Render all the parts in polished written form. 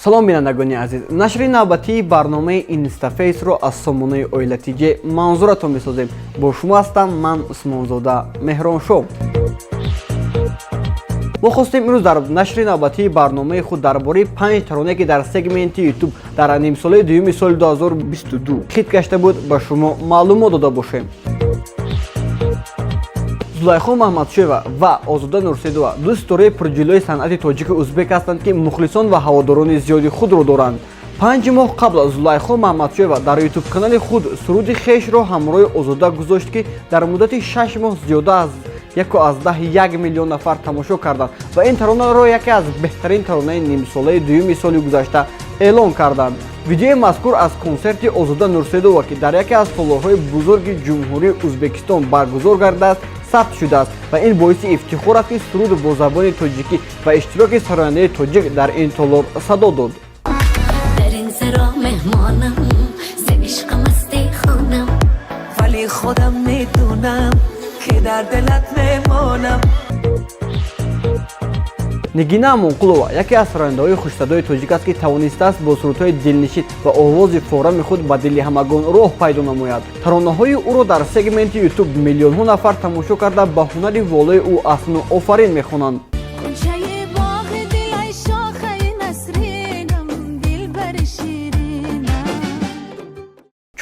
салом бинандагони азиз, нашри навбатии барномаи Instaface-ро аз сомонаи оилатиҷа манзуратон месозем. Бо шумо ҳастам ман Усмонзода Меҳроншоҳ. мо хостем имрӯз дар нашри навбатии барномаи худ дар бораи 5 тароне ки дар сегменти YouTube дар нимсолаи дуюми соли 2022 хит гашта буд ба шумо маълумот дода бошем. Зулайхо Маҳмадшоева ва Озода Нурсейдова ду ситораи пурҷилӯи санъати тоҷики узбек ҳастанд ки мухлисон ва ҳаводорони зиёди худро доранд. 5 моҳ қабл Зулайхо Маҳмадшоева дар YouTube канали худ суруди хешро ҳамроҳи Озода гузошт ки дар муддати 6 моҳ зиёда аз 1.1 миллион нафар тамошо карданд ва ин таронаро яке аз беҳтарин таронаи нимсолаи дуюми соли гузашта эълон карданд. Видеои мазкур аз консерти Озода Нурсейдова ки дар яке аз толорҳои бузурги ҷумҳурии Узбекистон баргузор гардааст сабт шудааст ва ин боиси ифтихор аст ки суруд бо забони тоҷикӣ ва иштироки сарояндаи тоҷик дар ин толор садо дод. Нигина Амонқулова яке аз сарояндаҳои хушсадои тоҷик аст ки тавонистааст бо сурудҳои дилнишин ва овози форами худ ба дили ҳамагон роҳ пайдо намояд. Таронаҳои ӯро дар сегменти YouTube миллионҳо нафар тамошо карда ба ҳунари волаи ӯ асну офарин мехонанд.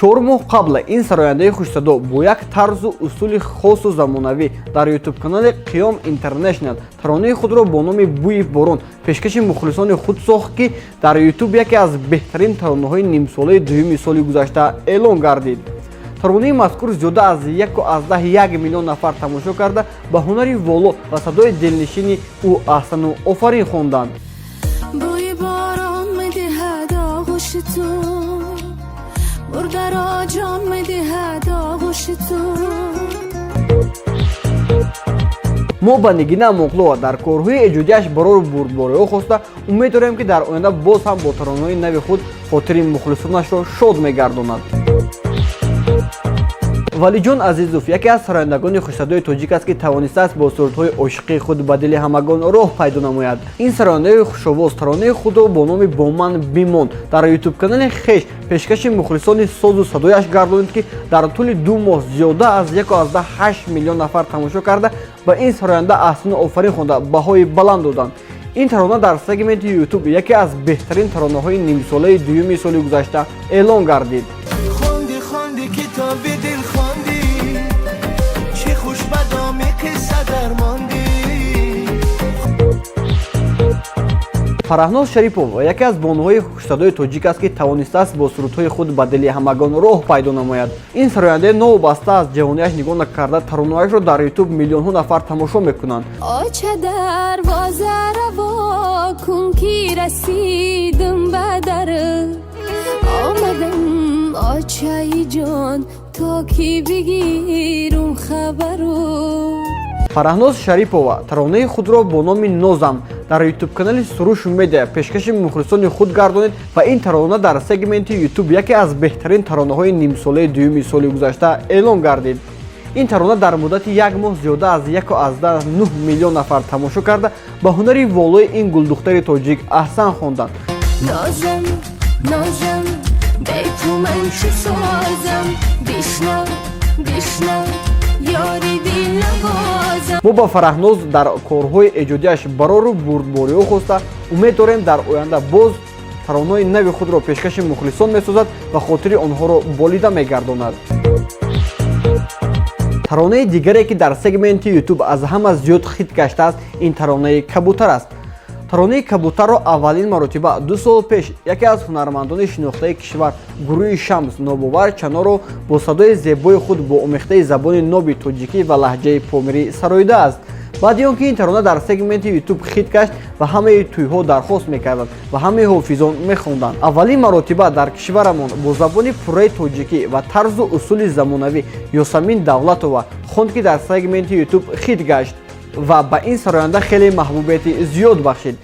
4 моҳ қабла ин сарояндаи хушсадо бо як тарзу усули хосу замонавӣ дар YouTube канали Қиём International таронаи худро бо номи Бӯи борон пешкаши мухлисони худ сохт ки дар YouTube яке аз беҳтарин таронаҳои нимсолаи дуюми соли гузашта эълон гардид. Таронаи мазкур зиёда аз 1.1 миллион нафар тамошо карда ба ҳунари воло ва садои дилнишини ӯ аҳсану офарин хонданд. мо ба Нигина Амонқулова дар корҳои эҷодиаш барори бурдбориҳо хоста умед дорем ки дар оянда боз ҳам бо таронаҳои нави худ хотири мухлисонашро шод мегардонад. Валиҷон Азизов яке аз сарояндагони хушсадои тоҷик аст ки тавонистааст бо сурудҳои ошиқии худ ба дили ҳамагон роҳ пайдо намояд. Ин сарояндаи хушовоз таронаи худро бо номи Бо ман бимон дар YouTube канали хеш пешкаши мухлисони созу садояш гардонид ки дар тӯли 2 моҳ зиёда аз 1.8 миллион нафар тамошо карда ба ин сароянда аҳсану офарин хонда баҳои баланд доданд. ин тарона дар сегменти YouTube яке аз беҳтарин таронаҳои нимсолаи дуюми соли гузашта эълон гардид. Фараҳноз Шарипов яке аз бонуҳои хушсадои тоҷик аст ки тавонистааст бо сурудҳои худ ба дили ҳамагон роҳ пайдо намояд. ин сарояндаи новобаста аз ҷавонияш нигоҳ накарда таронаҳояшро дар YouTube миллионҳо нафар тамошо мекунанд. Фараҳноз Шарипова таронаи худро бо номи Нозам дар YouTube канали Суруш Медиа пешкаши мухлисони худ гардонид ва ин тарона дар сегменти YouTube яке аз беҳтарин таронаҳои нимсолаи дуюми соли гузашта эълон гардид. ин тарона дар муддати 1 моҳ зиёда аз 1.9 миллион нафар тамошо карда ба ҳунари волои ин гулдухтари тоҷик аҳсан хонданд. мо ба Фараҳноз дар корҳои эҷодиаш барори бурдбориҳо хоста умед дорем дар оянда боз таронаҳои нави худро пешкаши мухлисон месозад ва хотири онҳоро болида мегардонад. таронаи дигаре ки дар сегменти YouTube аз ҳама зиёд хит гаштааст ин таронаи Кабутар аст. таронаи Кабутарро аввалин маротиба 2 сол пеш яке аз ҳунармандони шинохтаи кишвар Гурӯҳи Шамс Нобовар Чаноро бо садои зебои худ бо омехтаи забони ноби тоҷикӣ ва лаҳҷаи помирӣ сароидааст. баъди он ки ин тарона дар сегменти YouTube хит гашт ва ҳамаи тӯйҳо дархост мекарданд ва ҳамаи ҳофизон мехонданд. аввалин маротиба дар кишварамон бо забони пурраи тоҷикӣ ва тарзу усули замонавӣ Ёсамин Давлатова хонд ки дар сегменти YouTube хит гашт ва ба ин сароянда хеле маҳбубияти зиёд бахшид.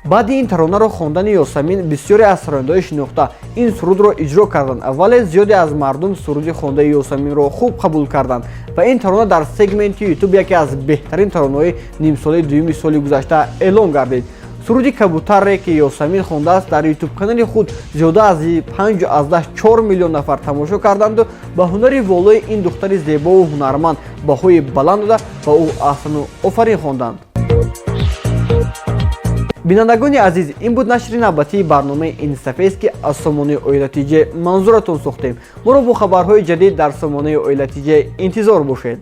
баъди ин таронаро хондани Ёсамин бисёре аз сарояндаҳои шинохта ин сурудро иҷро карданд, вале зиёде аз мардум суруди хондаи Ёсаминро хуб қабул карданд ва ин тарона дар сегменти YouTube яке аз беҳтарин таронаҳои нимсолаи дуюми соли гузашта эълон гардид. суруди кабутаре ки Ёсамин хондааст дар YouTube канали худ зиёда аз 5.4 миллион нафар тамошо карданду ба ҳунари волои ин духтари зебову ҳунарманд баҳои баланд дода ба ӯ аҳсану офарин хонданд. бинандагони азиз, ин буд нашри навбатии барномаи Инстафейс ки аз сомонаи Оилатиҷа манзуратон сохтем. моро бо хабарҳои ҷадид дар сомонаи Оилатиҷа интизор бошед.